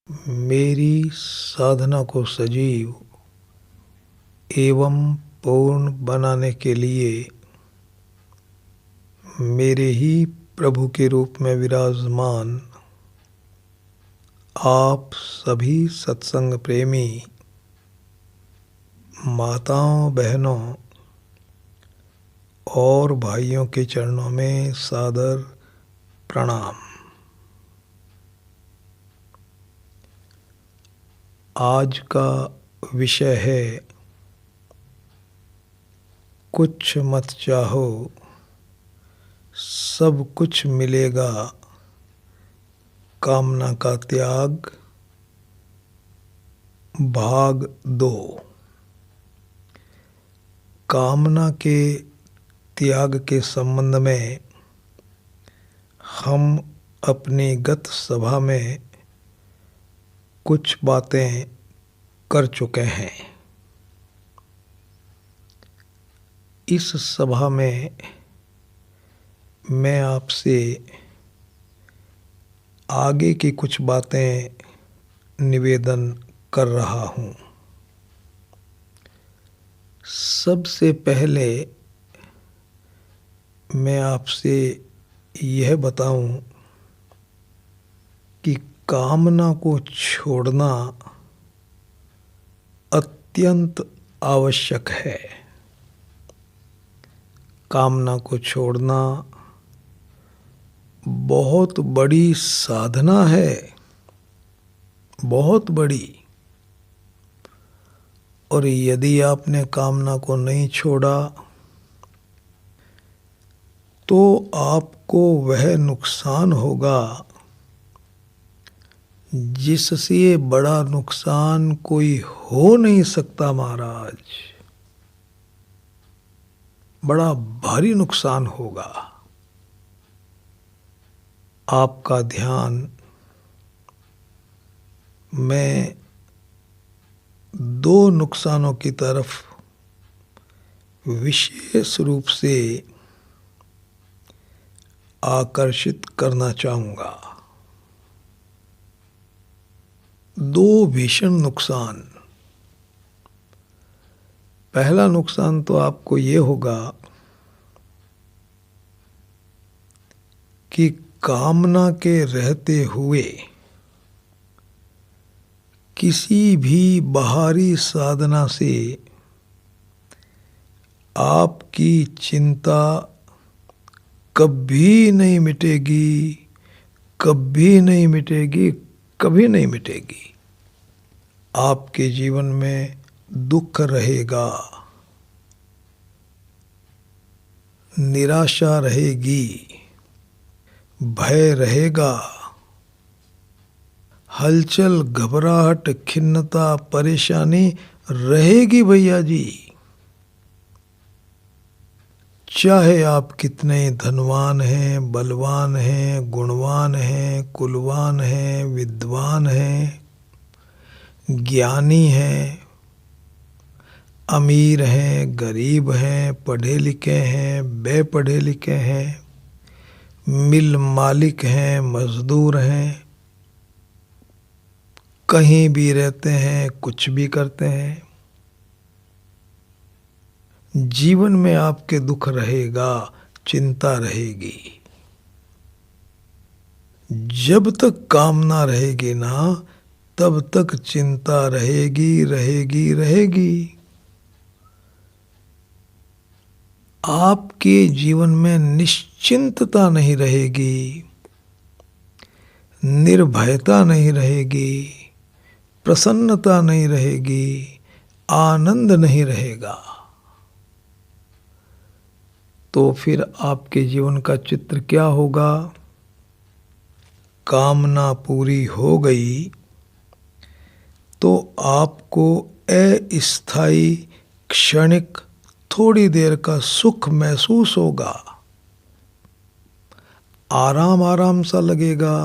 मेरी साधना को सजीव एवं पूर्ण बनाने के लिए मेरे ही प्रभु के रूप में विराजमान आप सभी सत्संग प्रेमी माताओं, बहनों और भाइयों के चरणों में सादर प्रणाम। आज का विषय है कुछ मत चाहो सब कुछ मिलेगा, कामना का त्याग, भाग 2। कामना के त्याग के संबंध में हम अपनी गत सभा में कुछ बातें कर चुके हैं। इस सभा में मैं आपसे आगे की कुछ बातें निवेदन कर रहा हूँ। सबसे पहले मैं आपसे यह बताऊं कि कामना को छोड़ना अत्यंत आवश्यक है। कामना को छोड़ना बहुत बड़ी साधना है, बहुत बड़ी। और यदि आपने कामना को नहीं छोड़ा तो आपको वह नुकसान होगा जिससे बड़ा नुकसान कोई हो नहीं सकता महाराज। बड़ा भारी नुकसान होगा। आपका ध्यान मैं 2 नुकसानों की तरफ विशेष रूप से आकर्षित करना चाहूँगा। 2 भीषण नुकसान। पहला नुकसान तो आपको ये होगा कि कामना के रहते हुए किसी भी बाहरी साधना से आपकी चिंता कभी नहीं मिटेगी, कभी नहीं मिटेगी, कभी नहीं मिटेगी। आपके जीवन में दुख रहेगा, निराशा रहेगी, भय रहेगा, हलचल, घबराहट, खिन्नता, परेशानी रहेगी भैया जी। चाहे आप कितने धनवान हैं, बलवान हैं, गुणवान हैं, कुलवान हैं, विद्वान हैं, ज्ञानी हैं, अमीर हैं, गरीब हैं, पढ़े लिखे हैं, बेपढ़े लिखे हैं, मिल मालिक हैं, मजदूर हैं, कहीं भी रहते हैं, कुछ भी करते हैं, जीवन में आपके दुख रहेगा, चिंता रहेगी। जब तक कामना रहेगी ना, तब तक चिंता रहेगी, रहेगी, रहेगी। आपके जीवन में निश्चिंतता नहीं रहेगी, निर्भयता नहीं रहेगी, प्रसन्नता नहीं रहेगी, आनंद नहीं रहेगा। तो फिर आपके जीवन का चित्र क्या होगा? कामना पूरी हो गई तो आपको अस्थायी, क्षणिक, थोड़ी देर का सुख महसूस होगा। आराम आराम सा लगेगा,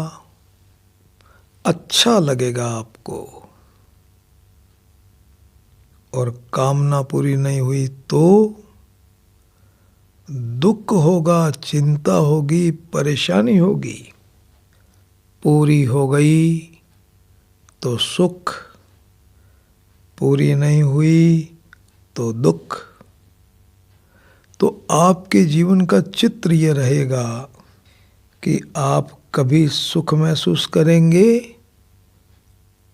अच्छा लगेगा आपको। और कामना पूरी नहीं हुई तो दुख होगा, चिंता होगी, परेशानी होगी। पूरी हो गई तो सुख, पूरी नहीं हुई तो दुख। तो आपके जीवन का चित्र ये रहेगा कि आप कभी सुख महसूस करेंगे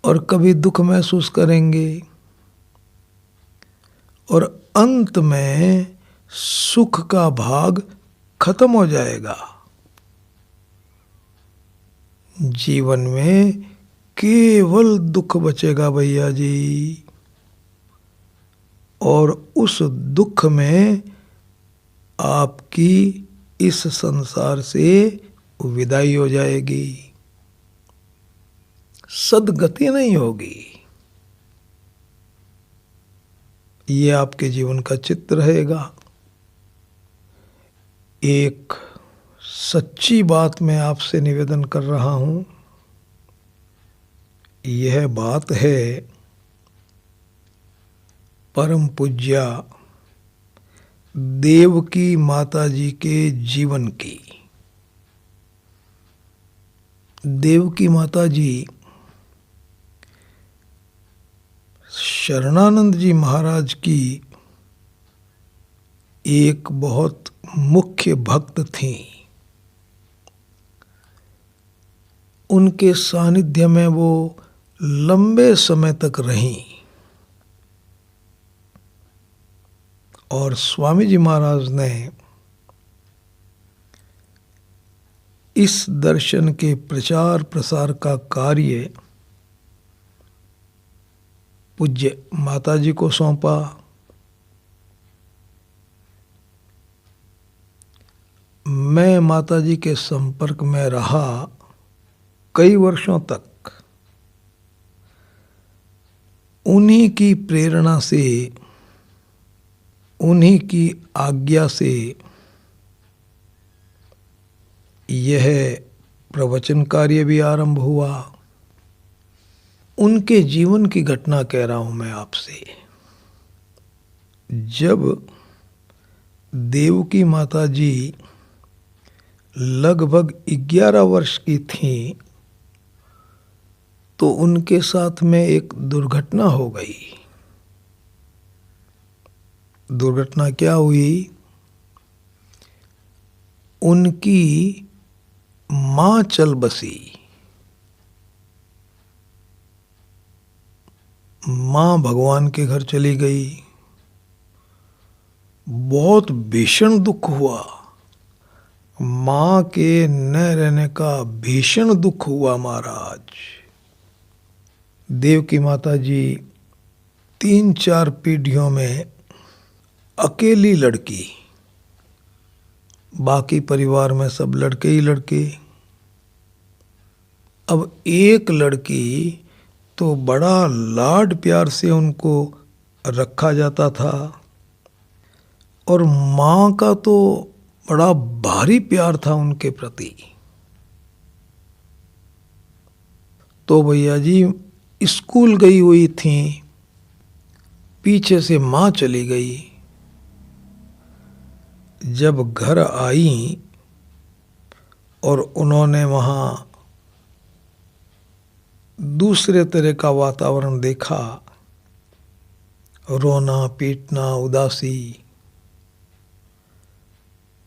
और कभी दुख महसूस करेंगे, और अंत में सुख का भाग खत्म हो जाएगा। जीवन में केवल दुख बचेगा भैया जी, और उस दुख में आपकी इस संसार से विदाई हो जाएगी, सद्गति नहीं होगी। ये आपके जीवन का चित्र रहेगा। एक सच्ची बात मैं आपसे निवेदन कर रहा हूं। यह बात है परम पूज्या देवकी माता जी के जीवन की। देवकी माता जी शरणानंद जी महाराज की एक बहुत मुख्य भक्त थी। उनके सानिध्य में वो लंबे समय तक रहीं, और स्वामी जी महाराज ने इस दर्शन के प्रचार प्रसार का कार्य पूज्य माता जी को सौंपा। मैं माता जी के संपर्क में रहा कई वर्षों तक। उन्हीं की प्रेरणा से, उन्हीं की आज्ञा से यह प्रवचन कार्य भी आरंभ हुआ। उनके जीवन की घटना कह रहा हूं मैं आपसे। जब देवकी माता जी लगभग 11 वर्ष की थीं, तो उनके साथ में एक दुर्घटना हो गई। दुर्घटना क्या हुई? उनकी मां चल बसी। मां भगवान के घर चली गई। बहुत भीषण दुख हुआ। मां के न रहने का भीषण दुख हुआ महाराज। देवकी माता जी 3-4 पीढ़ियों में अकेली लड़की, बाकी परिवार में सब लड़के ही लड़के। अब एक लड़की तो बड़ा लाड प्यार से उनको रखा जाता था, और मां का तो बड़ा भारी प्यार था उनके प्रति। तो भैया जी स्कूल गई हुई थी, पीछे से मां चली गई। जब घर आई और उन्होंने वहां दूसरे तरह का वातावरण देखा, रोना पीटना उदासी,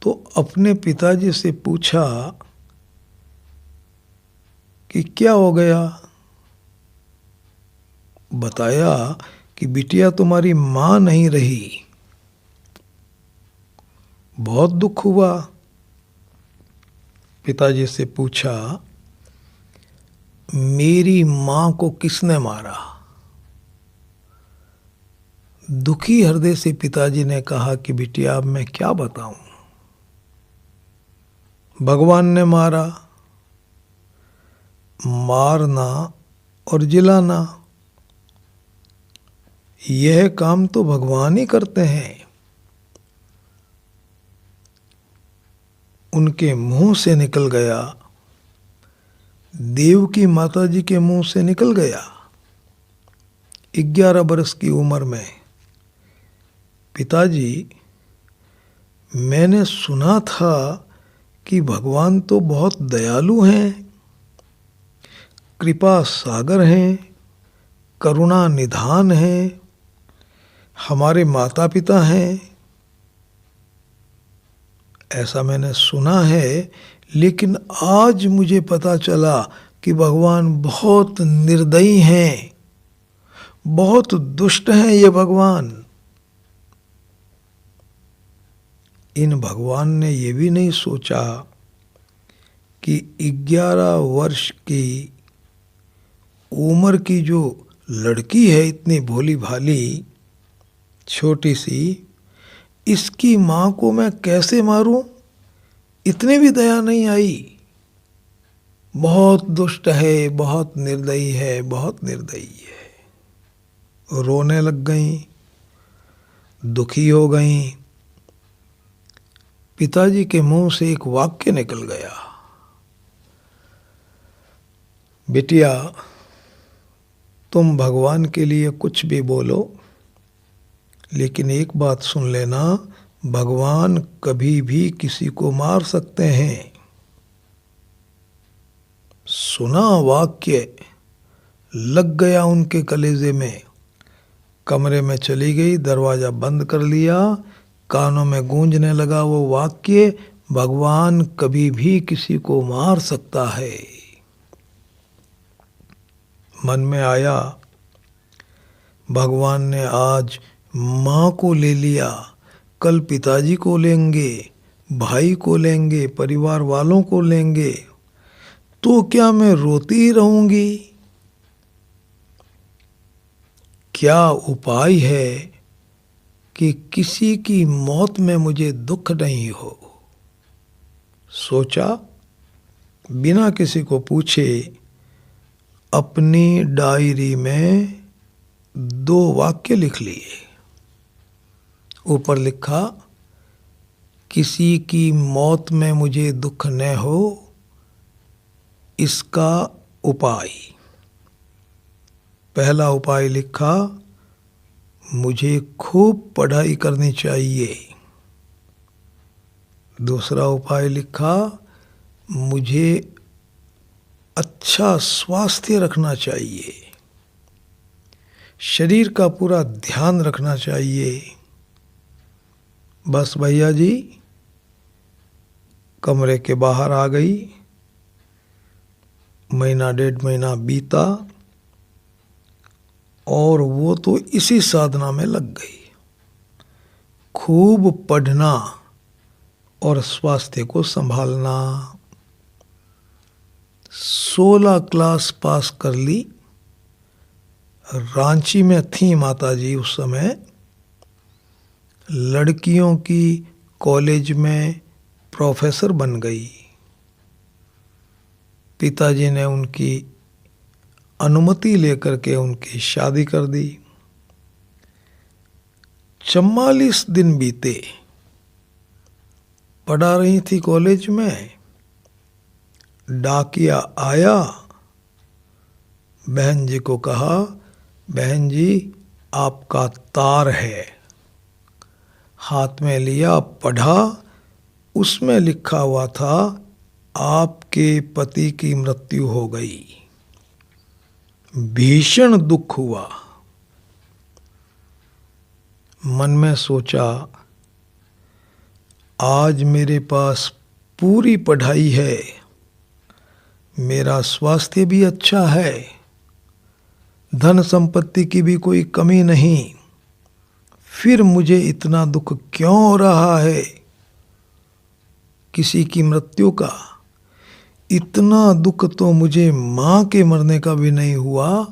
तो अपने पिताजी से पूछा कि क्या हो गया। बताया कि बिटिया तुम्हारी मां नहीं रही, बहुत दुख हुआ। पिताजी से पूछा मेरी मां को किसने मारा? दुखी हृदय से पिताजी ने कहा कि बिटिया अब मैं क्या बताऊं, भगवान ने मारा। मारना और जिलाना यह काम तो भगवान ही करते हैं। उनके मुंह से निकल गया, देवकी माता जी के मुंह से निकल गया। 11 बरस की उम्र में, पिताजी मैंने सुना था कि भगवान तो बहुत दयालु हैं, कृपा सागर हैं, करुणा निधान है, हमारे माता पिता हैं, ऐसा मैंने सुना है। लेकिन आज मुझे पता चला कि भगवान बहुत निर्दयी हैं, बहुत दुष्ट हैं ये भगवान। इन भगवान ने ये भी नहीं सोचा कि 11 वर्ष की उम्र की जो लड़की है, इतनी भोली भाली छोटी सी, इसकी माँ को मैं कैसे मारूं। इतनी भी दया नहीं आई। बहुत दुष्ट है, बहुत निर्दयी है, बहुत निर्दयी है। रोने लग गईं, दुखी हो गईं। पिताजी के मुंह से एक वाक्य निकल गया, बिटिया तुम भगवान के लिए कुछ भी बोलो, लेकिन एक बात सुन लेना, भगवान कभी भी किसी को मार सकते हैं। सुना वाक्य लग गया उनके कलेजे में। कमरे में चली गई, दरवाजा बंद कर लिया। कानों में गूंजने लगा वो वाक्य, भगवान कभी भी किसी को मार सकता है। मन में आया, भगवान ने आज माँ को ले लिया, कल पिताजी को लेंगे, भाई को लेंगे, परिवार वालों को लेंगे, तो क्या मैं रोती ही रहूंगी? क्या उपाय है कि किसी की मौत में मुझे दुख नहीं हो। सोचा, बिना किसी को पूछे अपनी डायरी में 2 वाक्य लिख लिए। ऊपर लिखा, किसी की मौत में मुझे दुख न हो, इसका उपाय। पहला उपाय लिखा, मुझे खूब पढ़ाई करनी चाहिए। दूसरा उपाय लिखा, मुझे अच्छा स्वास्थ्य रखना चाहिए, शरीर का पूरा ध्यान रखना चाहिए। बस भैया जी कमरे के बाहर आ गई। महीना 1.5 महीना बीता और वो तो इसी साधना में लग गई, खूब पढ़ना और स्वास्थ्य को संभालना। 16 क्लास पास कर ली। रांची में थी माताजी उस समय, लड़कियों की कॉलेज में प्रोफेसर बन गई। पिताजी ने उनकी अनुमति लेकर के उनकी शादी कर दी। 44 दिन बीते, पढ़ा रही थी कॉलेज में। डाकिया आया, बहन जी को कहा, बहन जी आपका तार है। हाथ में लिया, पढ़ा, उसमें लिखा हुआ था, आपके पति की मृत्यु हो गई। भीषण दुख हुआ। मन में सोचा, आज मेरे पास पूरी पढ़ाई है, मेरा स्वास्थ्य भी अच्छा है, धन संपत्ति की भी कोई कमी नहीं, फिर मुझे इतना दुख क्यों हो रहा है किसी की मृत्यु का। इतना दुख तो मुझे माँ के मरने का भी नहीं हुआ,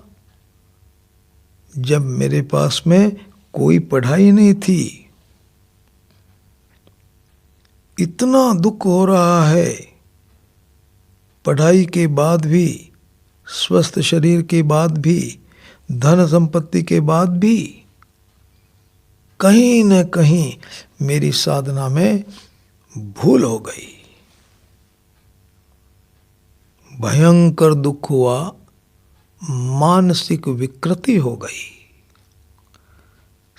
जब मेरे पास में कोई पढ़ाई नहीं थी। इतना दुख हो रहा है, पढ़ाई के बाद भी, स्वस्थ शरीर के बाद भी, धन संपत्ति के बाद भी, कहीं न कहीं मेरी साधना में भूल हो गई। भयंकर दुख हुआ, मानसिक विकृति हो गई,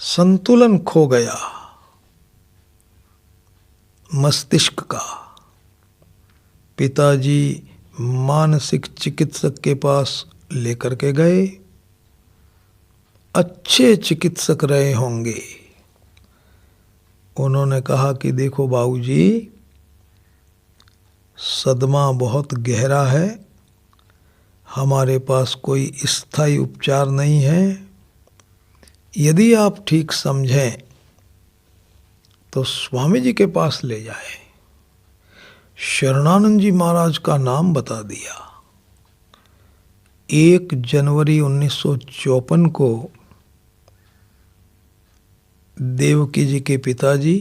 संतुलन खो गया मस्तिष्क का। पिताजी मानसिक चिकित्सक के पास लेकर के गए। अच्छे चिकित्सक रहे होंगे। उन्होंने कहा कि देखो बाबूजी, सदमा बहुत गहरा है, हमारे पास कोई स्थायी उपचार नहीं है। यदि आप ठीक समझें तो स्वामी जी के पास ले जाएं। शरणानंद जी महाराज का नाम बता दिया। 1 जनवरी 1954 को देवकी जी के पिताजी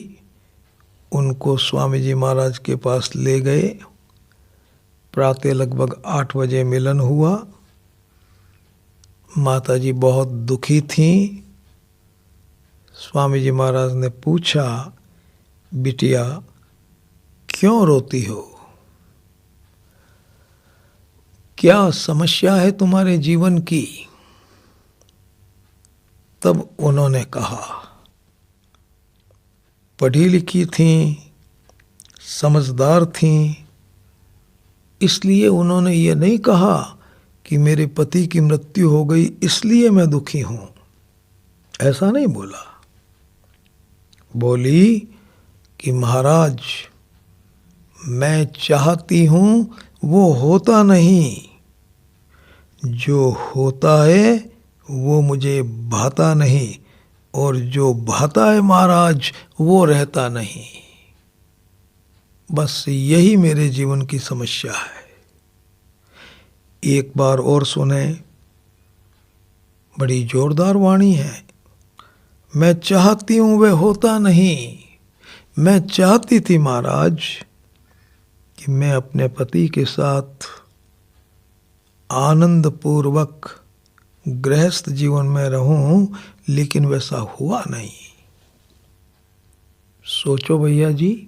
उनको स्वामी जी महाराज के पास ले गए। प्रातः लगभग 8 बजे मिलन हुआ। माता जी बहुत दुखी थीं। स्वामी जी महाराज ने पूछा, बिटिया क्यों रोती हो? क्या समस्या है तुम्हारे जीवन की? तब उन्होंने कहा, पढ़ी लिखी थीं, समझदार थीं, इसलिए उन्होंने ये नहीं कहा कि मेरे पति की मृत्यु हो गई इसलिए मैं दुखी हूं। ऐसा नहीं बोला। बोली कि महाराज, मैं चाहती हूं वो होता नहीं, जो होता है वो मुझे भाता नहीं, और जो भाता है महाराज वो रहता नहीं। बस यही मेरे जीवन की समस्या है। एक बार और सुने, बड़ी जोरदार वाणी है। मैं चाहती हूं वह होता नहीं। मैं चाहती थी महाराज कि मैं अपने पति के साथ आनंद पूर्वक गृहस्थ जीवन में रहूं, लेकिन वैसा हुआ नहीं। सोचो भैया जी,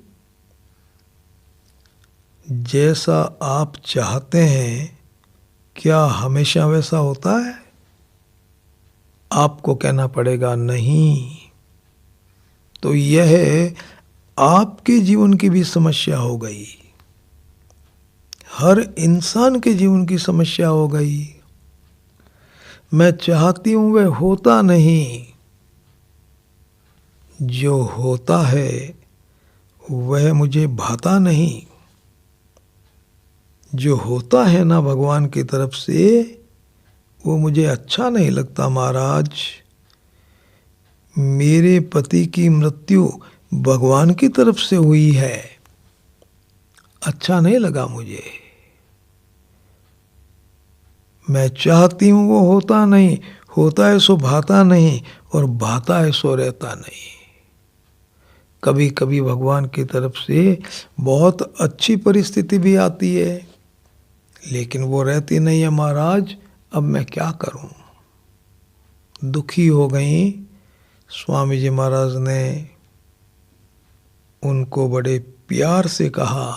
जैसा आप चाहते हैं क्या हमेशा वैसा होता है? आपको कहना पड़ेगा नहीं। तो यह आपके जीवन की भी समस्या हो गई, हर इंसान के जीवन की समस्या हो गई। मैं चाहती हूं वह होता नहीं, जो होता है वह मुझे भाता नहीं। जो होता है ना भगवान की तरफ से, वो मुझे अच्छा नहीं लगता महाराज। मेरे पति की मृत्यु भगवान की तरफ से हुई है, अच्छा नहीं लगा मुझे। मैं चाहती हूं वो होता नहीं, होता है सो भाता नहीं, और भाता है सो रहता नहीं। कभी कभी भगवान की तरफ से बहुत अच्छी परिस्थिति भी आती है, लेकिन वो रहती नहीं है महाराज। अब मैं क्या करूं? दुखी हो गई। स्वामी जी महाराज ने उनको बड़े प्यार से कहा,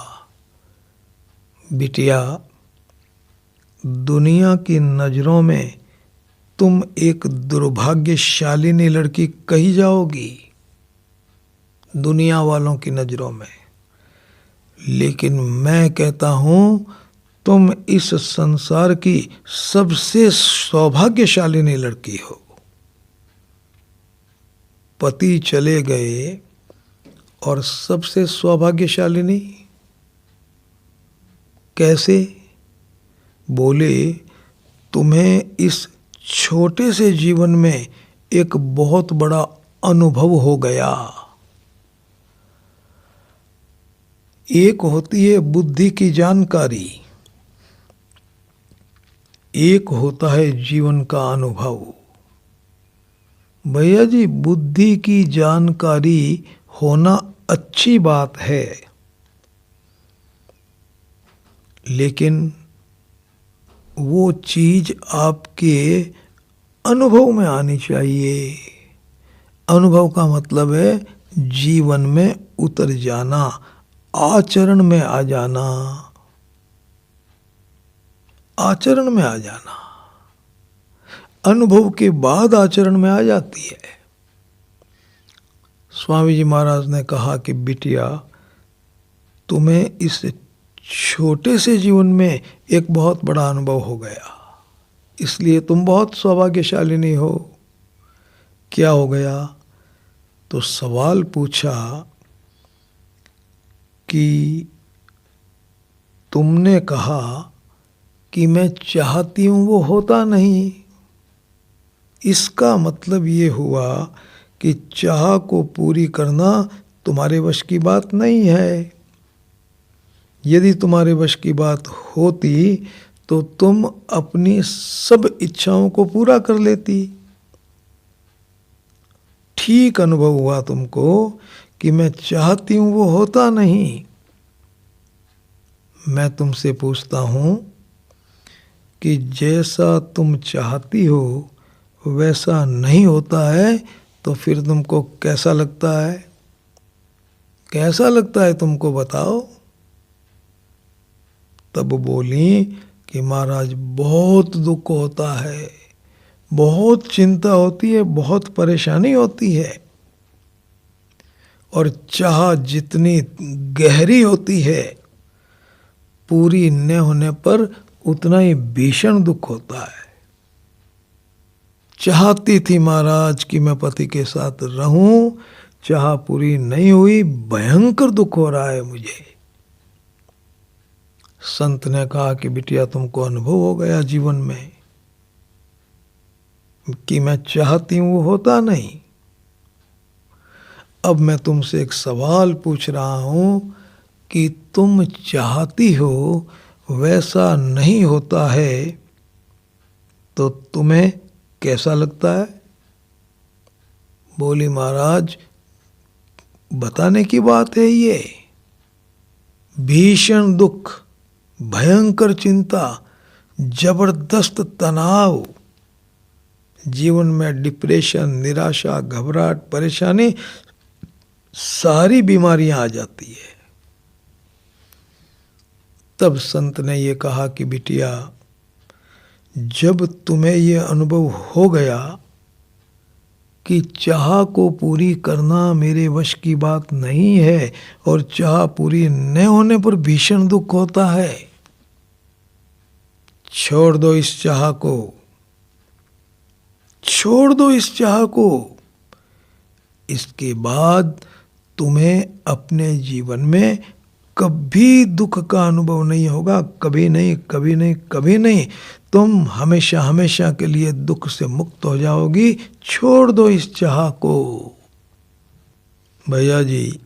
बिटिया, दुनिया की नजरों में तुम एक दुर्भाग्यशालिनी लड़की कही जाओगी, दुनिया वालों की नजरों में, लेकिन मैं कहता हूं तुम इस संसार की सबसे सौभाग्यशालिनी लड़की हो। पति चले गए और सबसे सौभाग्यशालिनी कैसे? बोले, तुम्हें इस छोटे से जीवन में एक बहुत बड़ा अनुभव हो गया। एक होती है बुद्धि की जानकारी, एक होता है जीवन का अनुभव। भैया जी, बुद्धि की जानकारी होना अच्छी बात है, लेकिन वो चीज आपके अनुभव में आनी चाहिए। अनुभव का मतलब है जीवन में उतर जाना, आचरण में आ जाना, आचरण में आ जाना। अनुभव के बाद आचरण में आ जाती है। स्वामी जी महाराज ने कहा कि बिटिया, तुम्हें इस छोटे से जीवन में एक बहुत बड़ा अनुभव हो गया, इसलिए तुम बहुत सौभाग्यशालिनी हो। क्या हो गया? तो सवाल पूछा कि तुमने कहा कि मैं चाहती हूं वो होता नहीं। इसका मतलब ये हुआ कि चाह को पूरी करना तुम्हारे वश की बात नहीं है। यदि तुम्हारे वश की बात होती तो तुम अपनी सब इच्छाओं को पूरा कर लेती। ठीक अनुभव हुआ तुमको कि मैं चाहती हूं वो होता नहीं। मैं तुमसे पूछता हूं कि जैसा तुम चाहती हो वैसा नहीं होता है, तो फिर तुमको कैसा लगता है? कैसा लगता है तुमको, बताओ। तब बोली कि महाराज बहुत दुख होता है, बहुत चिंता होती है, बहुत परेशानी होती है, और चाह जितनी गहरी होती है पूरी न होने पर उतना ही भीषण दुख होता है। चाहती थी महाराज कि मैं पति के साथ रहूं, चाह पूरी नहीं हुई, भयंकर दुख हो रहा है मुझे। संत ने कहा कि बिटिया तुमको अनुभव हो गया जीवन में कि मैं चाहती हूं वो होता नहीं। अब मैं तुमसे एक सवाल पूछ रहा हूं कि तुम चाहती हो वैसा नहीं होता है, तो तुम्हें कैसा लगता है? बोली महाराज बताने की बात है ये। भीषण दुख, भयंकर चिंता, जबरदस्त तनाव, जीवन में डिप्रेशन, निराशा, घबराहट, परेशानी, सारी बीमारियां आ जाती है। तब संत ने ये कहा कि बिटिया जब तुम्हें ये अनुभव हो गया कि चाह को पूरी करना मेरे वश की बात नहीं है और चाह पूरी न होने पर भीषण दुख होता है, छोड़ दो इस चाह को, छोड़ दो इस चाह को। इसके बाद तुम्हें अपने जीवन में कभी दुख का अनुभव नहीं होगा, कभी नहीं, कभी नहीं, कभी नहीं। तुम हमेशा हमेशा के लिए दुख से मुक्त हो जाओगी। छोड़ दो इस चाह को। भैया जी,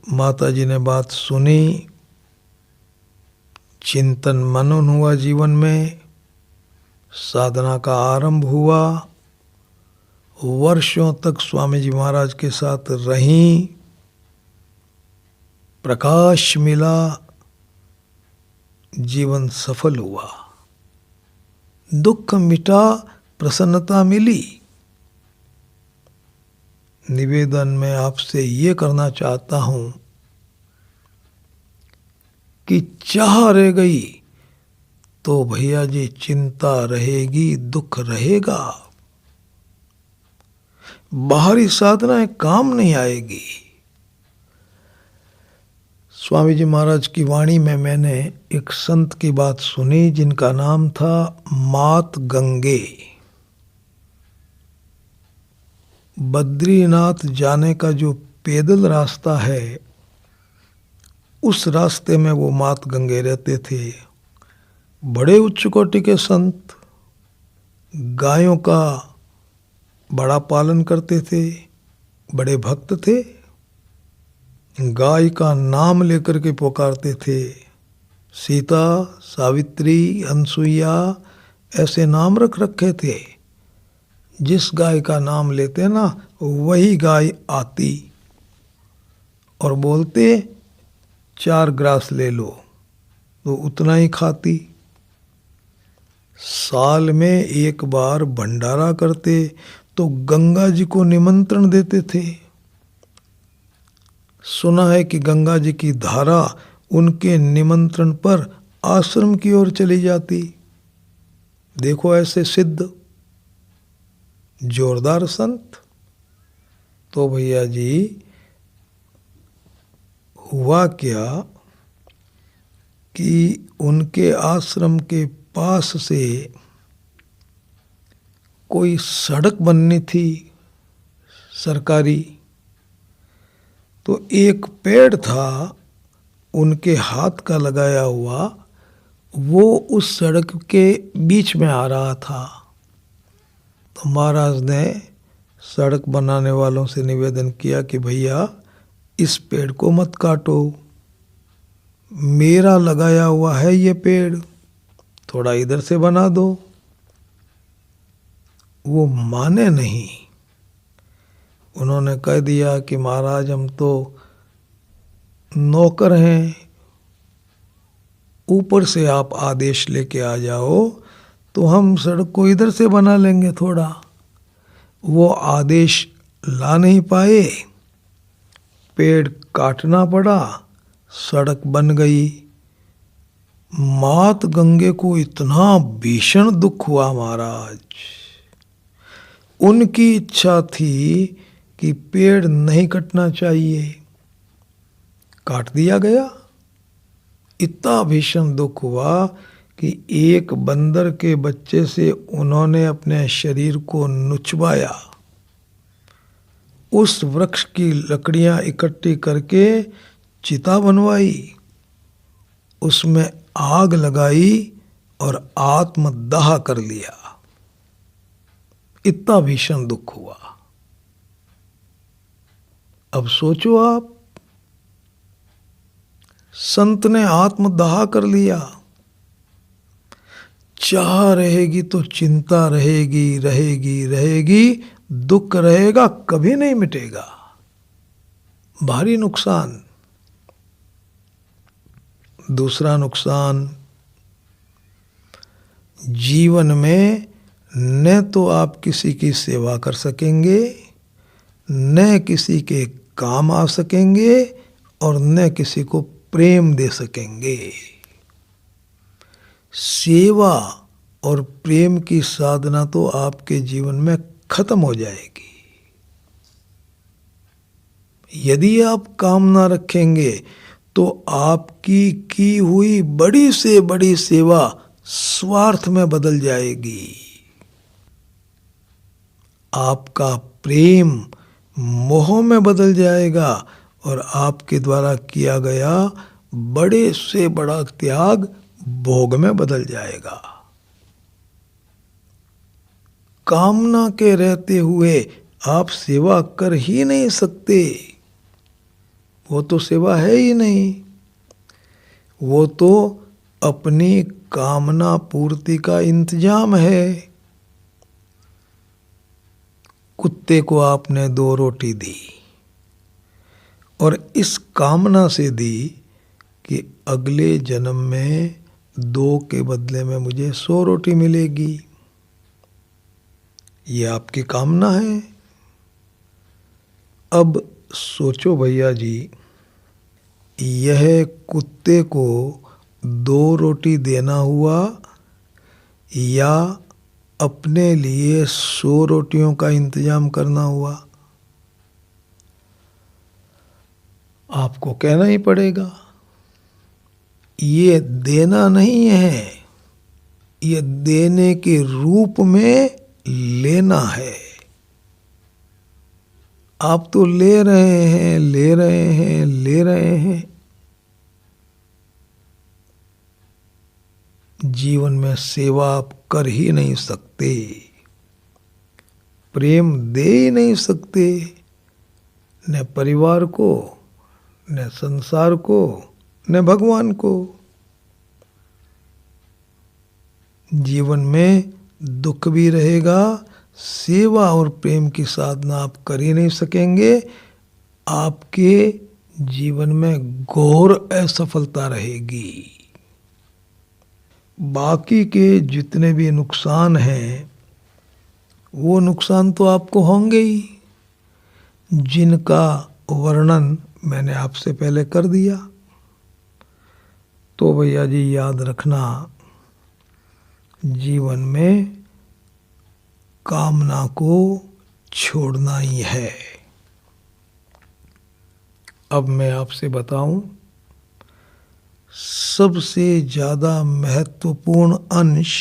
माता जी ने बात सुनी, चिंतन मनन हुआ, जीवन में साधना का आरंभ हुआ, वर्षों तक स्वामी जी महाराज के साथ रहीं, प्रकाश मिला, जीवन सफल हुआ, दुख मिटा, प्रसन्नता मिली। निवेदन में आपसे ये करना चाहता हूं कि चाह रह गई तो भैया जी चिंता रहेगी, दुख रहेगा। बाहरी साधनाएं काम नहीं आएगी। स्वामी जी महाराज की वाणी में मैंने एक संत की बात सुनी जिनका नाम था मात गंगे। बद्रीनाथ जाने का जो पैदल रास्ता है उस रास्ते में वो मात गंगे रहते थे। बड़े उच्च कोटि के संत, गायों का बड़ा पालन करते थे, बड़े भक्त थे, गाय का नाम लेकर के पुकारते थे। सीता, सावित्री, अनसुईया ऐसे नाम रख रखे थे। जिस गाय का नाम लेते ना वही गाय आती और बोलते 4 ग्रास ले लो, तो उतना ही खाती। साल में एक बार भंडारा करते तो गंगा जी को निमंत्रण देते थे। सुना है कि गंगा जी की धारा उनके निमंत्रण पर आश्रम की ओर चली जाती। देखो ऐसे सिद्ध जोरदार संत। तो भैया जी हुआ क्या कि उनके आश्रम के पास से कोई सड़क बननी थी सरकारी, तो एक पेड़ था उनके हाथ का लगाया हुआ, वो उस सड़क के बीच में आ रहा था। तो महाराज ने सड़क बनाने वालों से निवेदन किया कि भैया इस पेड़ को मत काटो, मेरा लगाया हुआ है ये पेड़, थोड़ा इधर से बना दो। वो माने नहीं। उन्होंने कह दिया कि महाराज हम तो नौकर हैं, ऊपर से आप आदेश लेके आ जाओ तो हम सड़क को इधर से बना लेंगे थोड़ा। वो आदेश ला नहीं पाए, पेड़ काटना पड़ा, सड़क बन गई। मात गंगे को इतना भीषण दुख हुआ महाराज, उनकी इच्छा थी कि पेड़ नहीं कटना चाहिए, काट दिया गया। इतना भीषण दुख हुआ कि एक बंदर के बच्चे से उन्होंने अपने शरीर को नुचवाया, उस वृक्ष की लकड़ियां इकट्ठी करके चिता बनवाई, उसमें आग लगाई और आत्मदाह कर लिया। इतना भीषण दुख हुआ। अब सोचो आप, संत ने आत्मदाह कर लिया। चाह रहेगी तो चिंता रहेगी रहेगी रहेगी, दुख रहेगा, कभी नहीं मिटेगा। भारी नुकसान। दूसरा नुकसान, जीवन में न तो आप किसी की सेवा कर सकेंगे, न किसी के काम आ सकेंगे, और न किसी को प्रेम दे सकेंगे। सेवा और प्रेम की साधना तो आपके जीवन में खत्म हो जाएगी। यदि आप कामना रखेंगे तो आपकी की हुई बड़ी से बड़ी सेवा स्वार्थ में बदल जाएगी। आपका प्रेम मोह में बदल जाएगा और आपके द्वारा किया गया बड़े से बड़ा त्याग भोग में बदल जाएगा। कामना के रहते हुए आप सेवा कर ही नहीं सकते, वो तो सेवा है ही नहीं, वो तो अपनी कामना पूर्ति का इंतजाम है। कुत्ते को आपने 2 रोटी दी और इस कामना से दी कि अगले जन्म में 2 के बदले में मुझे 100 रोटी मिलेगी। ये आपकी कामना है। अब सोचो भैया जी, यह कुत्ते को 2 रोटी देना हुआ या अपने लिए 100 रोटियों का इंतजाम करना हुआ? आपको कहना ही पड़ेगा, ये देना नहीं है, ये देने के रूप में लेना है। आप तो ले रहे हैं, ले रहे हैं, ले रहे हैं। जीवन में सेवा आप कर ही नहीं सकते, प्रेम दे ही नहीं सकते, न परिवार को, न संसार को, न भगवान को। जीवन में दुख भी रहेगा, सेवा और प्रेम की साधना आप कर ही नहीं सकेंगे। आपके जीवन में घोर असफलता रहेगी। बाकी के जितने भी नुकसान हैं वो नुकसान तो आपको होंगे ही, जिनका वर्णन मैंने आपसे पहले कर दिया। तो भैया जी याद रखना, जीवन में कामना को छोड़ना ही है। अब मैं आपसे बताऊं, सबसे ज़्यादा महत्वपूर्ण अंश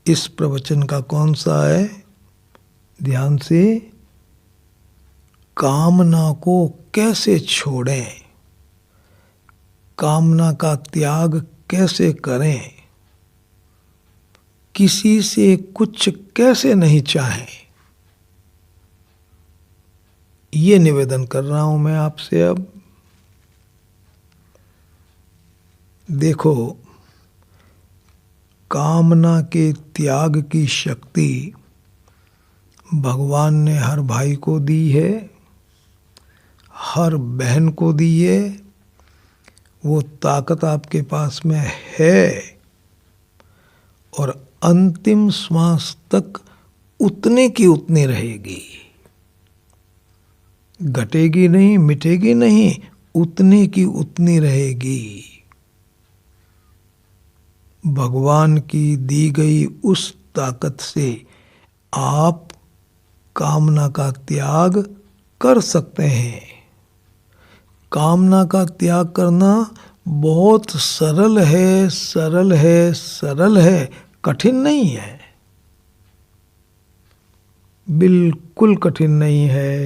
इस प्रवचन का कौन सा है? ध्यान से, कामना को कैसे छोड़ें, कामना का त्याग कैसे करें, किसी से कुछ कैसे नहीं चाहें, ये निवेदन कर रहा हूं मैं आपसे। अब देखो, कामना के त्याग की शक्ति भगवान ने हर भाई को दी है, हर बहन को दी है। वो ताकत आपके पास में है और अंतिम श्वास तक उतने की उतनी रहेगी, घटेगी नहीं, मिटेगी नहीं, उतने की उतनी रहेगी। भगवान की दी गई उस ताकत से आप कामना का त्याग कर सकते हैं। कामना का त्याग करना बहुत सरल है, सरल है, सरल है, कठिन नहीं है, बिल्कुल कठिन नहीं है।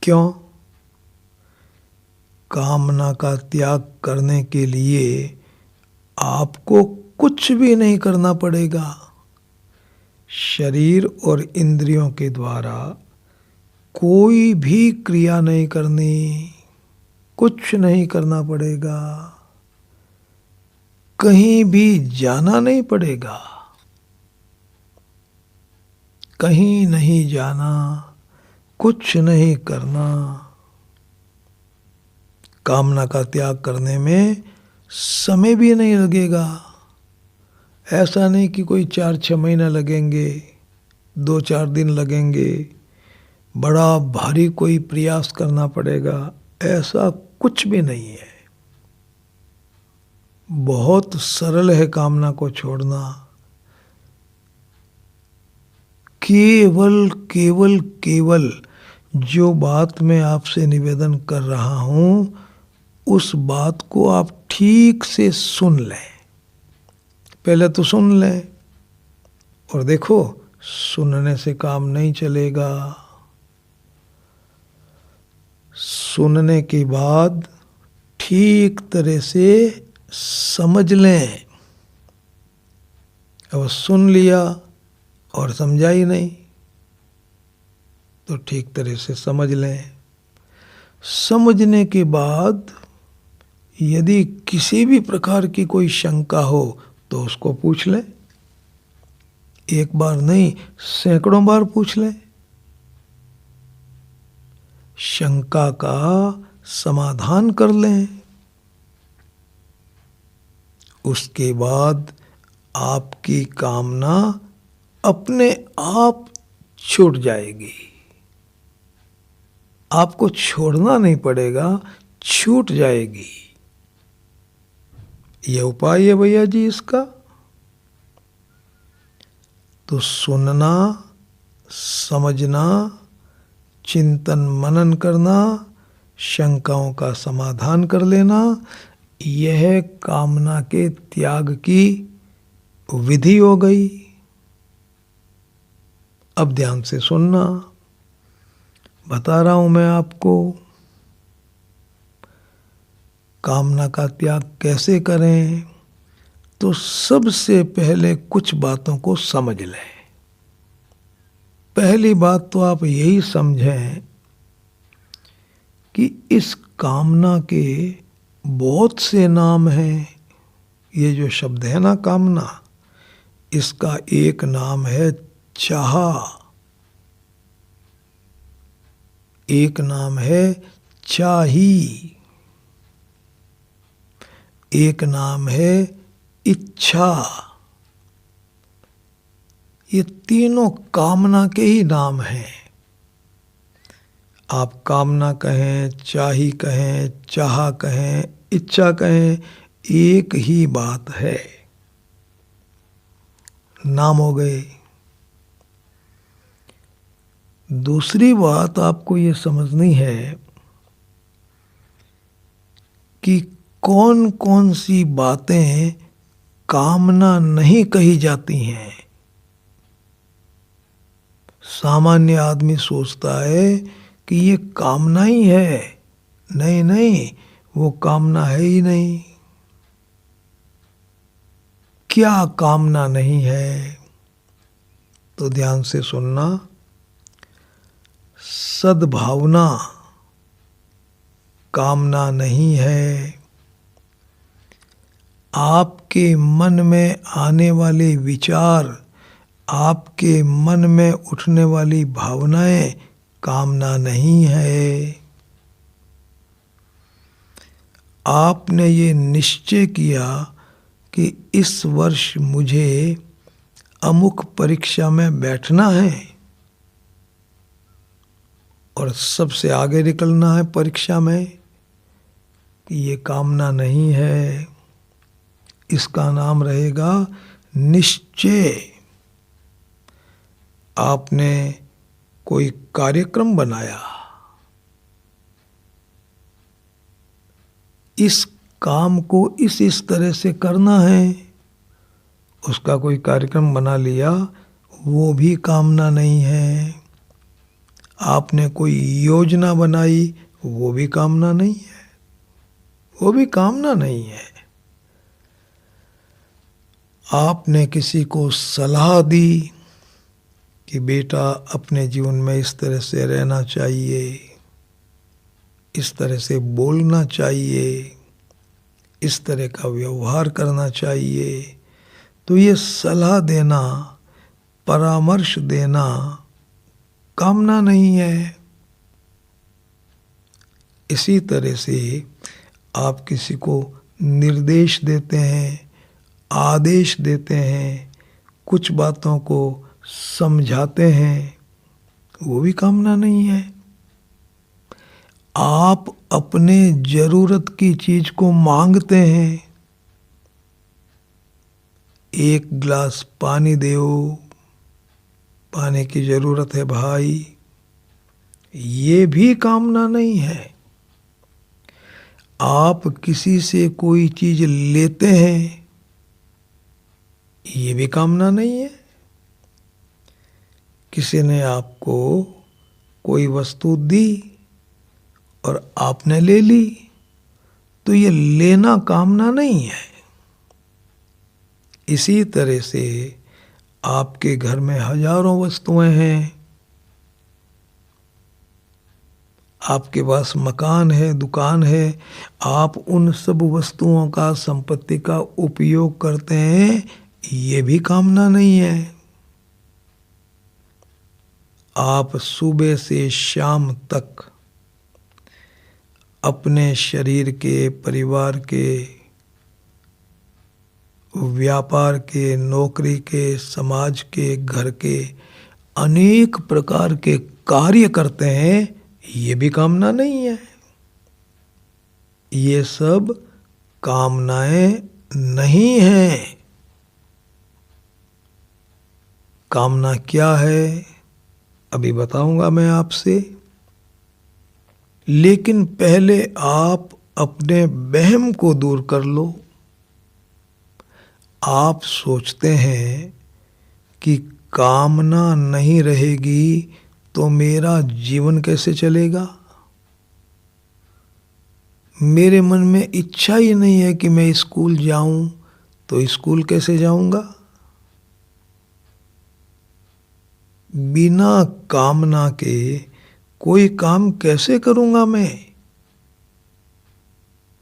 क्यों? कामना का त्याग करने के लिए आपको कुछ भी नहीं करना पड़ेगा। शरीर और इंद्रियों के द्वारा कोई भी क्रिया नहीं करनी, कुछ नहीं करना पड़ेगा, कहीं भी जाना नहीं पड़ेगा, कहीं नहीं जाना, कुछ नहीं करना। कामना का त्याग करने में समय भी नहीं लगेगा। ऐसा नहीं कि कोई 4-6 महीना लगेंगे, 2-4 दिन लगेंगे, बड़ा भारी कोई प्रयास करना पड़ेगा, ऐसा कुछ भी नहीं है। बहुत सरल है कामना को छोड़ना। केवल केवल केवल जो बात मैं आपसे निवेदन कर रहा हूं, उस बात को आप ठीक से सुन लें। पहले तो सुन लें, और देखो, सुनने से काम नहीं चलेगा। सुनने के बाद ठीक तरह से समझ लें। अब सुन लिया और समझा ही नहीं, तो ठीक तरह से समझ लें। समझने के बाद यदि किसी भी प्रकार की कोई शंका हो तो उसको पूछ लें। एक बार नहीं, सैकड़ों बार पूछ लें। शंका का समाधान कर लें। उसके बाद आपकी कामना अपने आप छूट जाएगी। आपको छोड़ना नहीं पड़ेगा, छूट जाएगी। यह उपाय है भैया जी इसका। तो सुनना, समझना, चिंतन मनन करना, शंकाओं का समाधान कर लेना, यह कामना के त्याग की विधि हो गई। अब ध्यान से सुनना, बता रहा हूं मैं आपको। कामना का त्याग कैसे करें? तो सबसे पहले कुछ बातों को समझ लें। पहली बात तो आप यही समझें कि इस कामना के बहुत से नाम हैं। ये जो शब्द है ना कामना, इसका एक नाम है चाह, एक नाम है चाही, एक नाम है इच्छा। ये तीनों कामना के ही नाम हैं। आप कामना कहें, चाही कहें, चाह कहें, इच्छा कहें, एक ही बात है, नाम हो गए। दूसरी बात आपको ये समझनी है कि कौन कौन सी बातें कामना नहीं कही जाती हैं। सामान्य आदमी सोचता है कि ये कामना ही है। नहीं नहीं, वो कामना है ही नहीं। क्या कामना नहीं है? तो ध्यान से सुनना। सद्भावना कामना नहीं है। आपके मन में आने वाले विचार, आपके मन में उठने वाली भावनाएं कामना नहीं है। आपने ये निश्चय किया कि इस वर्ष मुझे अमुक परीक्षा में बैठना है और सबसे आगे निकलना है परीक्षा में, ये कामना नहीं है। इसका नाम रहेगा निश्चय। आपने कोई कार्यक्रम बनाया, इस काम को इस तरह से करना है, उसका कोई कार्यक्रम बना लिया, वो भी कामना नहीं है। आपने कोई योजना बनाई, वो भी कामना नहीं है, वो भी कामना नहीं है। आपने किसी को सलाह दी कि बेटा अपने जीवन में इस तरह से रहना चाहिए, इस तरह से बोलना चाहिए, इस तरह का व्यवहार करना चाहिए, तो ये सलाह देना, परामर्श देना कामना नहीं है। इसी तरह से आप किसी को निर्देश देते हैं, आदेश देते हैं, कुछ बातों को समझाते हैं, वो भी कामना नहीं है। आप अपने जरूरत की चीज को मांगते हैं, एक गिलास पानी दो, पानी की जरूरत है भाई, ये भी कामना नहीं है। आप किसी से कोई चीज लेते हैं, ये भी कामना नहीं है। किसी ने आपको कोई वस्तु दी और आपने ले ली, तो ये लेना कामना नहीं है। इसी तरह से आपके घर में हजारों वस्तुएं हैं, आपके पास मकान है, दुकान है, आप उन सब वस्तुओं का, संपत्ति का उपयोग करते हैं, ये भी कामना नहीं है। आप सुबह से शाम तक अपने शरीर के, परिवार के, व्यापार के, नौकरी के, समाज के, घर के अनेक प्रकार के कार्य करते हैं, ये भी कामना नहीं है। ये सब कामनाएं नहीं हैं। कामना क्या है अभी बताऊंगा मैं आपसे, लेकिन पहले आप अपने वहम को दूर कर लो। आप सोचते हैं कि कामना नहीं रहेगी तो मेरा जीवन कैसे चलेगा। मेरे मन में इच्छा ही नहीं है कि मैं स्कूल जाऊं, तो स्कूल कैसे जाऊंगा। बिना कामना के कोई काम कैसे करूंगा मैं।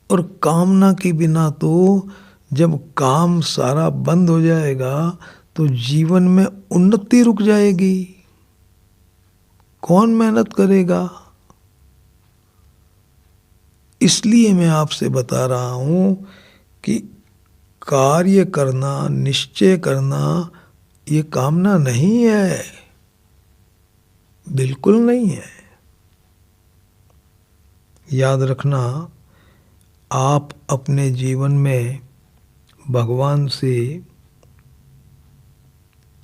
और कामना के बिना तो जब काम सारा बंद हो जाएगा तो जीवन में उन्नति रुक जाएगी। कौन मेहनत करेगा। इसलिए मैं आपसे बता रहा हूं कि कार्य करना, निश्चय करना, ये कामना नहीं है, बिल्कुल नहीं है। याद रखना, आप अपने जीवन में भगवान से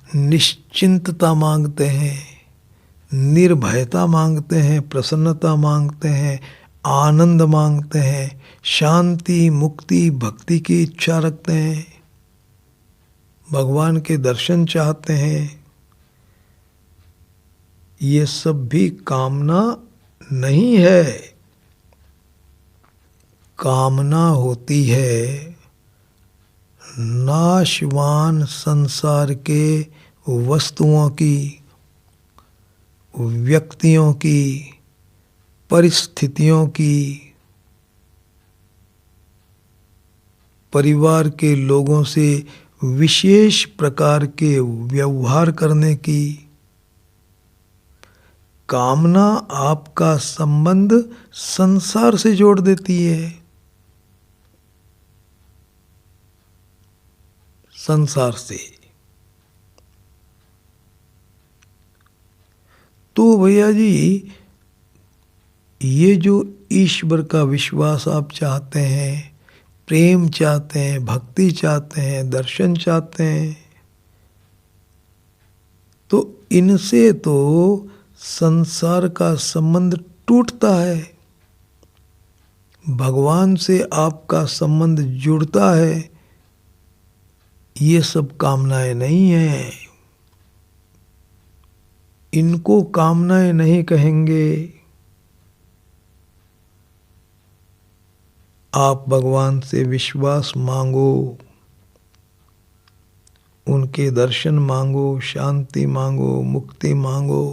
निश्चिंतता मांगते हैं, निर्भयता मांगते हैं, प्रसन्नता मांगते हैं, आनंद मांगते हैं, शांति, मुक्ति, भक्ति की इच्छा रखते हैं। भगवान के दर्शन चाहते हैं, ये सब भी कामना नहीं है। कामना होती है नाशवान संसार के वस्तुओं की, व्यक्तियों की, परिस्थितियों की, परिवार के लोगों से विशेष प्रकार के व्यवहार करने की। कामना आपका संबंध संसार से जोड़ देती है, संसार से। तो भैया जी, ये जो ईश्वर का विश्वास आप चाहते हैं, प्रेम चाहते हैं, भक्ति चाहते हैं, दर्शन चाहते हैं, तो इनसे तो संसार का संबंध टूटता है, भगवान से आपका संबंध जुड़ता है। ये सब कामनाएं नहीं हैं, इनको कामनाएं नहीं कहेंगे। आप भगवान से विश्वास मांगो, उनके दर्शन मांगो, शांति मांगो, मुक्ति मांगो,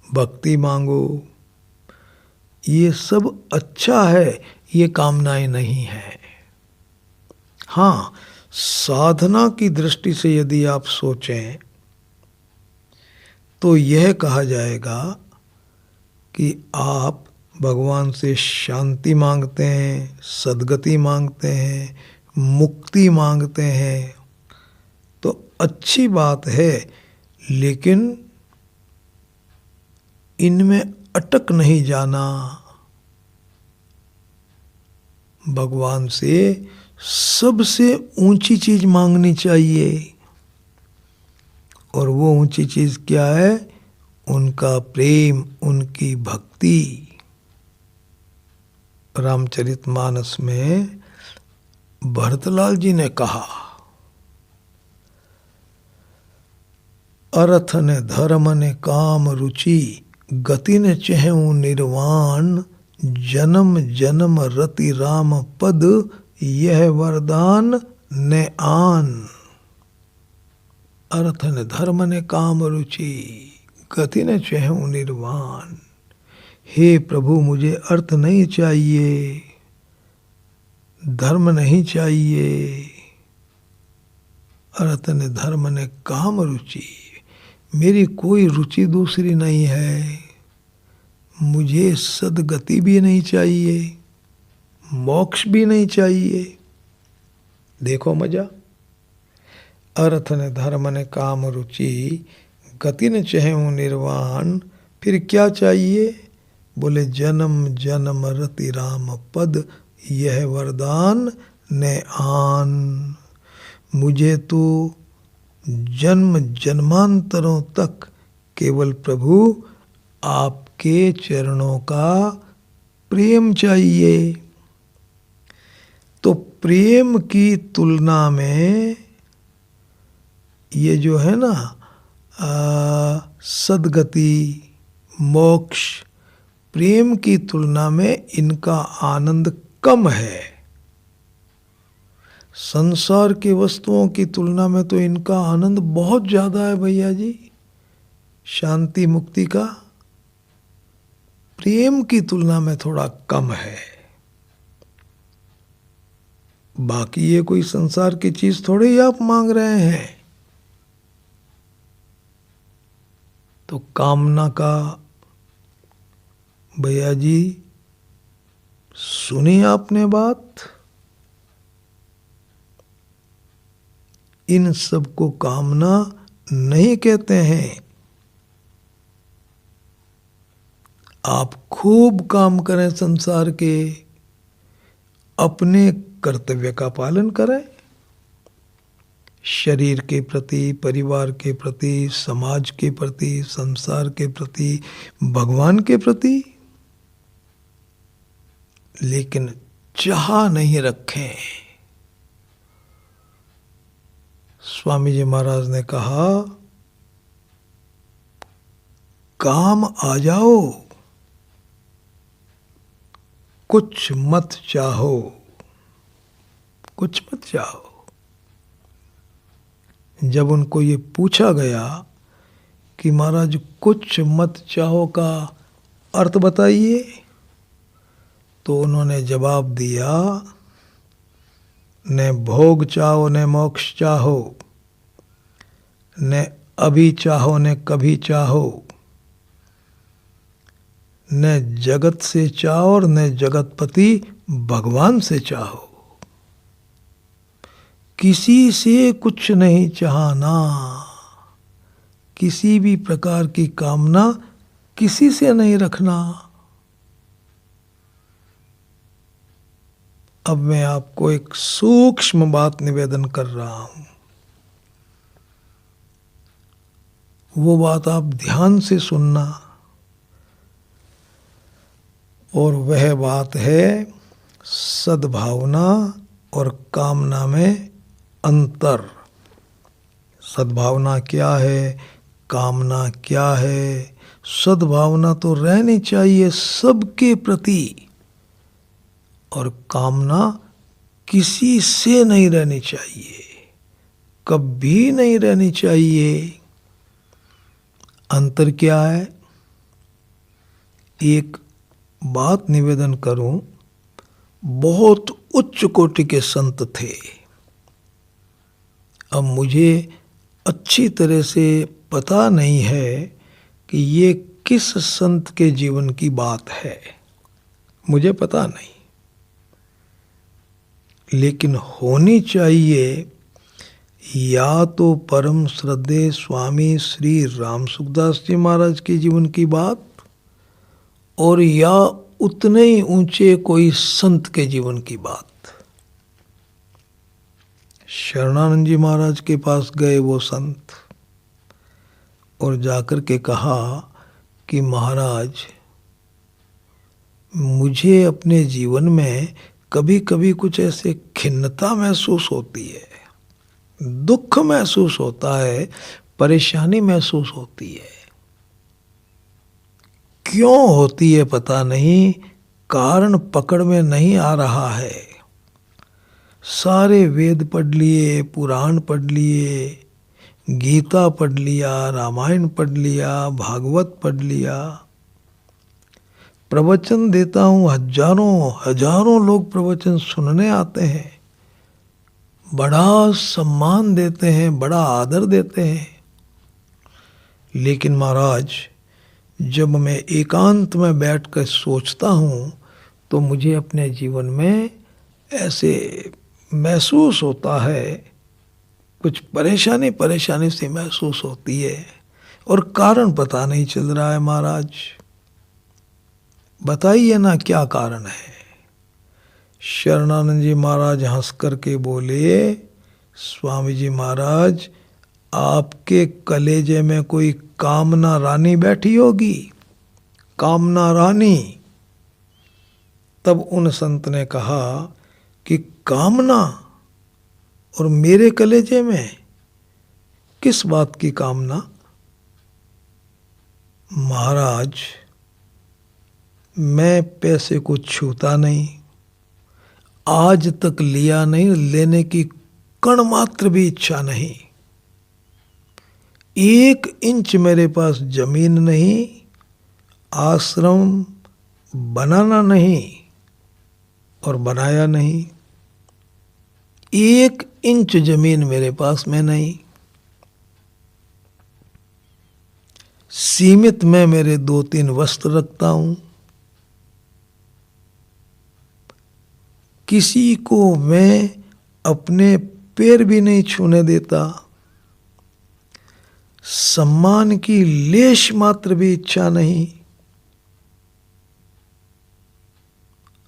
भक्ति मांगो। ये सब अच्छा है, ये कामनाएं नहीं है। हाँ, साधना की दृष्टि से यदि आप सोचें तो यह कहा जाएगा कि आप भगवान से शांति मांगते हैं, सद्गति मांगते हैं, मुक्ति मांगते हैं, तो अच्छी बात है, लेकिन इनमें अटक नहीं जाना। भगवान से सबसे ऊंची चीज मांगनी चाहिए, और वो ऊंची चीज क्या है? उनका प्रेम, उनकी भक्ति। रामचरितमानस में भरतलाल जी ने कहा, अर्थ ने धर्म ने काम रुचि, गति ने चहु निर्वाण, जन्म जन्म रति राम पद, यह वरदान ने आन। अर्थ ने धर्म ने काम रुचि, गति ने चहु निर्वाण। हे प्रभु, मुझे अर्थ नहीं चाहिए, धर्म नहीं चाहिए। अर्थ ने धर्म ने काम रुचि, मेरी कोई रुचि दूसरी नहीं है। मुझे सद्गति भी नहीं चाहिए, मोक्ष भी नहीं चाहिए। देखो मजा। अर्थ ने धर्म ने काम रुचि, गति ने चहु निर्वाण। फिर क्या चाहिए? बोले जन्म जन्म रति राम पद, यह वरदान ने आन। मुझे तो जन्म जन्मांतरों तक केवल प्रभु आपके चरणों का प्रेम चाहिए। तो प्रेम की तुलना में ये जो है ना सद्गति, मोक्ष, प्रेम की तुलना में इनका आनंद कम है। संसार की वस्तुओं की तुलना में तो इनका आनंद बहुत ज्यादा है भैया जी। शांति मुक्ति का प्रेम की तुलना में थोड़ा कम है। बाकी ये कोई संसार की चीज थोड़ी ही आप मांग रहे हैं। तो कामना का भैया जी सुनी आपने बात। इन सब को कामना नहीं कहते हैं। आप खूब काम करें संसार के, अपने कर्तव्य का पालन करें, शरीर के प्रति, परिवार के प्रति, समाज के प्रति, संसार के प्रति, भगवान के प्रति, लेकिन चाह नहीं रखें। स्वामी जी महाराज ने कहा, काम आ जाओ, कुछ मत चाहो, कुछ मत चाहो। जब उनको ये पूछा गया कि महाराज कुछ मत चाहो का अर्थ बताइए, तो उन्होंने जवाब दिया, न भोग चाहो न मोक्ष चाहो, न अभी चाहो न कभी चाहो, न जगत से चाहो और न जगतपति भगवान से चाहो। किसी से कुछ नहीं चाहना, किसी भी प्रकार की कामना किसी से नहीं रखना। अब मैं आपको एक सूक्ष्म बात निवेदन कर रहा हूं, वो बात आप ध्यान से सुनना, और वह बात है सद्भावना और कामना में अंतर। सद्भावना क्या है, कामना क्या है। सद्भावना तो रहनी चाहिए सबके प्रति, और कामना किसी से नहीं रहनी चाहिए, कभी नहीं रहनी चाहिए। अंतर क्या है? एक बात निवेदन करूं, बहुत उच्च कोटि के संत थे। अब मुझे अच्छी तरह से पता नहीं है कि ये किस संत के जीवन की बात है, मुझे पता नहीं, लेकिन होनी चाहिए या तो परम श्रद्धेय स्वामी श्री राम सुखदास जी महाराज के जीवन की बात, और या उतने ही ऊंचे कोई संत के जीवन की बात। शरणानंद जी महाराज के पास गए वो संत, और जाकर के कहा कि महाराज, मुझे अपने जीवन में कभी कभी कुछ ऐसे खिन्नता महसूस होती है, दुख महसूस होता है, परेशानी महसूस होती है। क्यों होती है पता नहीं, कारण पकड़ में नहीं आ रहा है। सारे वेद पढ़ लिए, पुराण पढ़ लिए, गीता पढ़ लिया, रामायण पढ़ लिया, भागवत पढ़ लिया, प्रवचन देता हूँ, हजारों हजारों लोग प्रवचन सुनने आते हैं, बड़ा सम्मान देते हैं, बड़ा आदर देते हैं। लेकिन महाराज, जब मैं एकांत में बैठकर सोचता हूँ तो मुझे अपने जीवन में ऐसे महसूस होता है, कुछ परेशानी परेशानी सी महसूस होती है, और कारण पता नहीं चल रहा है। महाराज बताइए ना क्या कारण है। शरणानंद जी महाराज हंस करके बोले, स्वामी जी महाराज, आपके कलेजे में कोई कामना रानी बैठी होगी, कामना रानी। तब उन संत ने कहा कि कामना, और मेरे कलेजे में किस बात की कामना? महाराज, मैं पैसे को छूता नहीं, आज तक लिया नहीं, लेने की कण मात्र भी इच्छा नहीं। 1 इंच मेरे पास जमीन नहीं, आश्रम बनाना नहीं और बनाया नहीं। 1 इंच जमीन मेरे पास में नहीं। सीमित में मेरे 2-3 वस्त्र रखता हूं। किसी को मैं अपने पैर भी नहीं छूने देता। सम्मान की लेश मात्र भी इच्छा नहीं।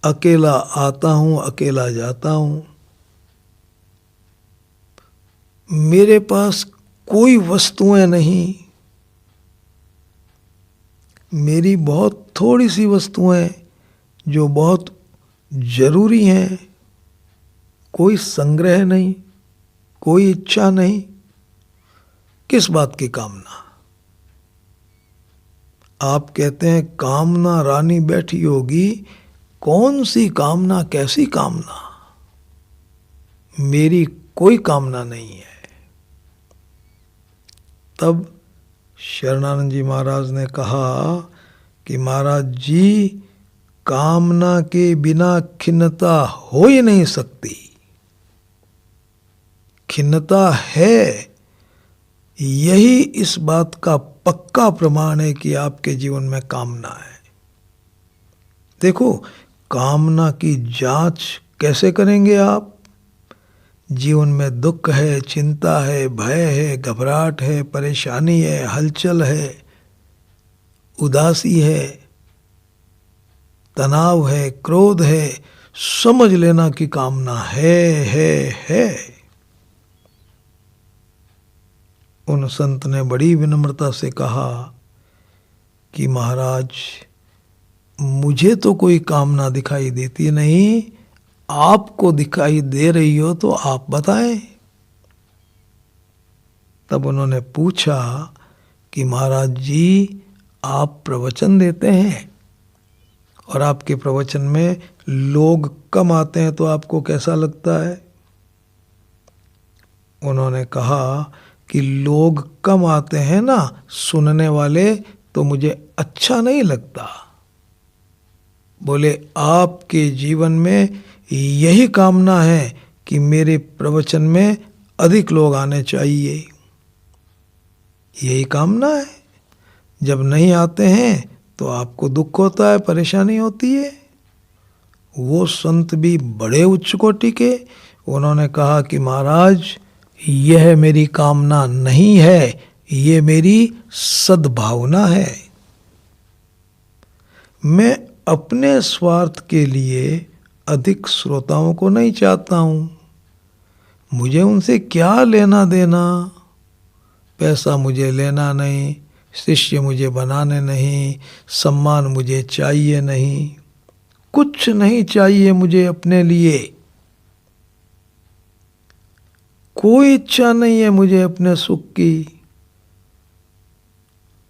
अकेला आता हूं, अकेला जाता हूं। मेरे पास कोई वस्तुएं नहीं। मेरी बहुत थोड़ी सी वस्तुएं जो बहुत जरूरी हैं। कोई संग्रह नहीं, कोई इच्छा नहीं, किस बात की कामना? आप कहते हैं कामना रानी बैठी होगी, कौन सी कामना, कैसी कामना? मेरी कोई कामना नहीं है। तब शरणानंद जी महाराज ने कहा कि महाराज जी, कामना के बिना खिन्नता हो ही नहीं सकती। खिन्नता है, यही इस बात का पक्का प्रमाण है कि आपके जीवन में कामना है। देखो, कामना की जांच कैसे करेंगे आप? जीवन में दुख है, चिंता है, भय है, घबराहट है, परेशानी है, हलचल है, उदासी है, तनाव है, क्रोध है, समझ लेना कि कामना है। उन संत ने बड़ी विनम्रता से कहा कि महाराज, मुझे तो कोई कामना दिखाई देती नहीं, आपको दिखाई दे रही हो तो आप बताएं। तब उन्होंने पूछा कि महाराज जी, आप प्रवचन देते हैं और आपके प्रवचन में लोग कम आते हैं तो आपको कैसा लगता है? उन्होंने कहा कि लोग कम आते हैं ना, सुनने वाले, तो मुझे अच्छा नहीं लगता। बोले, आपके जीवन में यही कामना है कि मेरे प्रवचन में अधिक लोग आने चाहिए, यही कामना है। जब नहीं आते हैं तो आपको दुख होता है, परेशानी होती है। वो संत भी बड़े उच्च कोटि के, उन्होंने कहा कि महाराज, यह मेरी कामना नहीं है, ये मेरी सद्भावना है। मैं अपने स्वार्थ के लिए अधिक श्रोताओं को नहीं चाहता हूं। मुझे उनसे क्या लेना देना? पैसा मुझे लेना नहीं, शिष्य मुझे बनाने नहीं, सम्मान मुझे चाहिए नहीं, कुछ नहीं चाहिए मुझे अपने लिए। कोई इच्छा नहीं है मुझे अपने सुख की।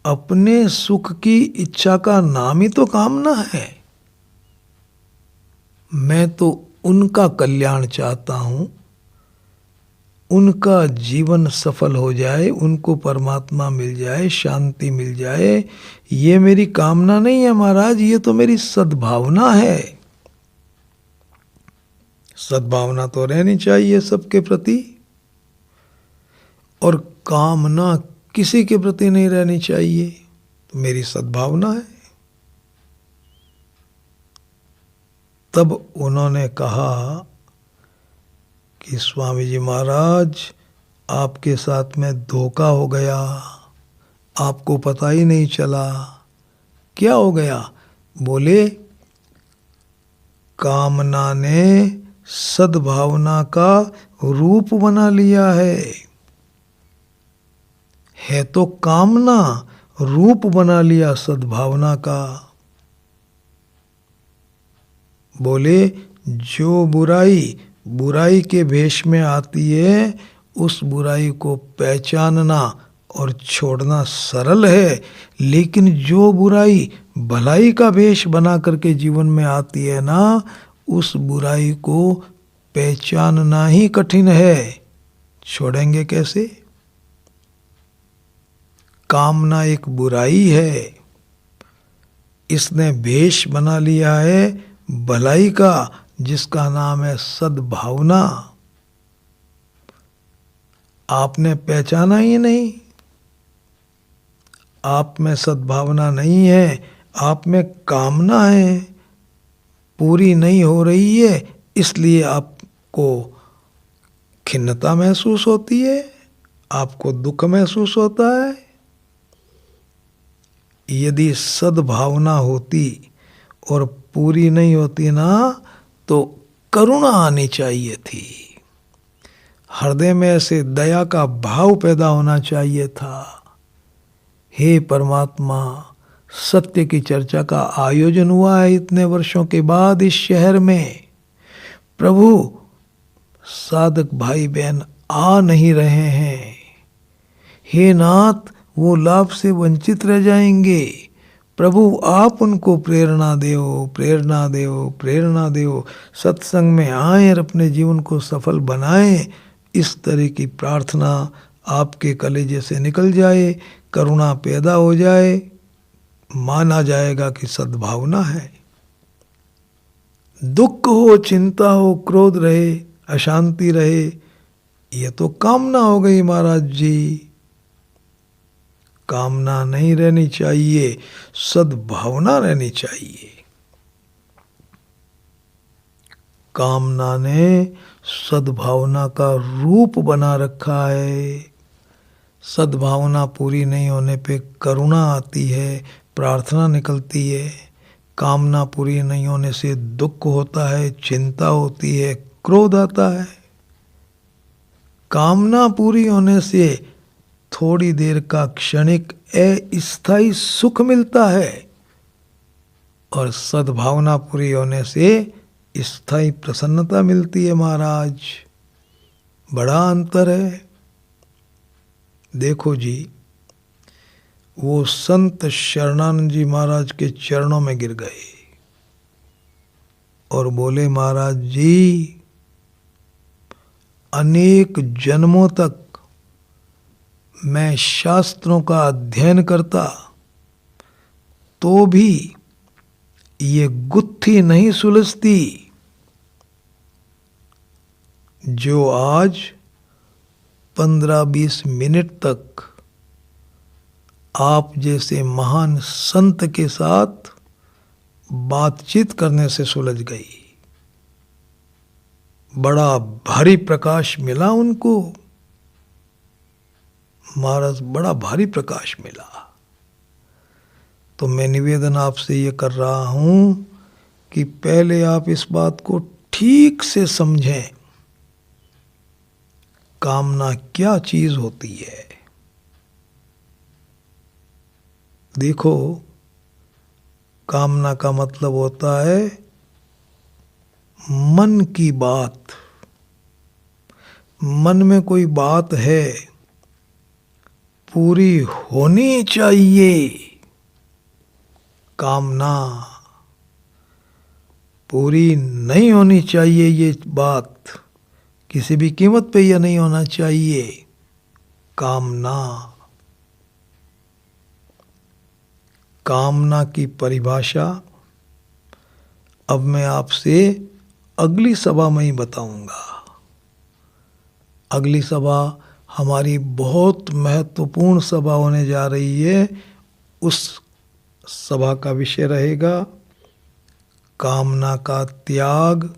अपने सुख की इच्छा का नाम ही तो कामना है। मैं तो उनका कल्याण चाहता हूं, उनका जीवन सफल हो जाए, उनको परमात्मा मिल जाए, शांति मिल जाए, ये मेरी कामना नहीं है महाराज, ये तो मेरी सद्भावना है। सद्भावना तो रहनी चाहिए सबके प्रति, और कामना किसी के प्रति नहीं रहनी चाहिए। तो मेरी सद्भावना है। तब उन्होंने कहा कि स्वामी जी महाराज, आपके साथ में धोखा हो गया, आपको पता ही नहीं चला। क्या हो गया? बोले, कामना ने सद्भावना का रूप बना लिया है तो कामना, रूप बना लिया सद्भावना का। बोले, जो बुराई के भेष में आती है, उस बुराई को पहचानना और छोड़ना सरल है, लेकिन जो बुराई भलाई का भेष बना करके जीवन में आती है ना, उस बुराई को पहचानना ही कठिन है। छोड़ेंगे कैसे? कामना एक बुराई है, इसने भेष बना लिया है भलाई का, जिसका नाम है सद्भावना। आपने पहचाना ही नहीं। आप में सद्भावना नहीं है, आप में कामना है, पूरी नहीं हो रही है, इसलिए आपको खिन्नता महसूस होती है, आपको दुख महसूस होता है। यदि सद्भावना होती और पूरी नहीं होती ना, तो करुणा आनी चाहिए थी, हृदय में ऐसे दया का भाव पैदा होना चाहिए था। हे परमात्मा, सत्य की चर्चा का आयोजन हुआ है इतने वर्षों के बाद इस शहर में। प्रभु, साधक भाई बहन आ नहीं रहे हैं। हे नाथ, वो लाभ से वंचित रह जाएंगे। प्रभु आप उनको प्रेरणा देओ, प्रेरणा देओ, प्रेरणा देओ। सत्संग में आए और अपने जीवन को सफल बनाएं। इस तरह की प्रार्थना आपके कलेजे से निकल जाए, करुणा पैदा हो जाए, माना जाएगा कि सद्भावना है। दुख हो, चिंता हो, क्रोध रहे, अशांति रहे, ये तो कामना हो गई महाराज जी। कामना नहीं रहनी चाहिए, सद्भावना रहनी चाहिए। कामना ने सद्भावना का रूप बना रखा है। सद्भावना पूरी नहीं होने पे करुणा आती है, प्रार्थना निकलती है। कामना पूरी नहीं होने से दुख होता है, चिंता होती है, क्रोध आता है। कामना पूरी होने से थोड़ी देर का क्षणिक अस्थायी सुख मिलता है और सद्भावना पूरी होने से स्थायी प्रसन्नता मिलती है महाराज। बड़ा अंतर है। देखो जी, वो संत शरणानंद जी महाराज के चरणों में गिर गए और बोले, महाराज जी, अनेक जन्मों तक मैं शास्त्रों का अध्ययन करता तो भी ये गुत्थी नहीं सुलझती जो आज 15-20 मिनट तक आप जैसे महान संत के साथ बातचीत करने से सुलझ गई। बड़ा भारी प्रकाश मिला उनको महाराज, बड़ा भारी प्रकाश मिला। तो मैं निवेदन आपसे ये कर रहा हूं कि पहले आप इस बात को ठीक से समझें, कामना क्या चीज होती है। देखो, कामना का मतलब होता है मन की बात। मन में कोई बात है, पूरी होनी चाहिए। कामना पूरी नहीं होनी चाहिए, ये बात किसी भी कीमत पे यह नहीं होना चाहिए। कामना, कामना की परिभाषा अब मैं आपसे अगली सभा में ही बताऊंगा। अगली सभा हमारी बहुत महत्वपूर्ण सभा होने जा रही है। उस सभा का विषय रहेगा कामना का त्याग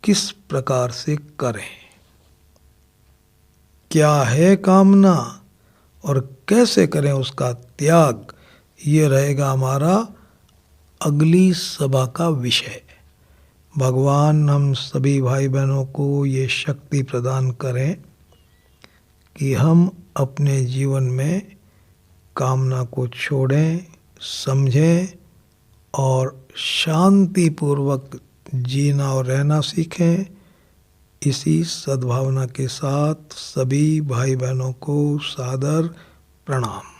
किस प्रकार से करें। क्या है कामना और कैसे करें उसका त्याग, ये रहेगा हमारा अगली सभा का विषय। भगवान हम सभी भाई बहनों को ये शक्ति प्रदान करें कि हम अपने जीवन में कामना को छोड़ें, समझें और शांतिपूर्वक जीना और रहना सीखें। इसी सद्भावना के साथ सभी भाई बहनों को सादर प्रणाम।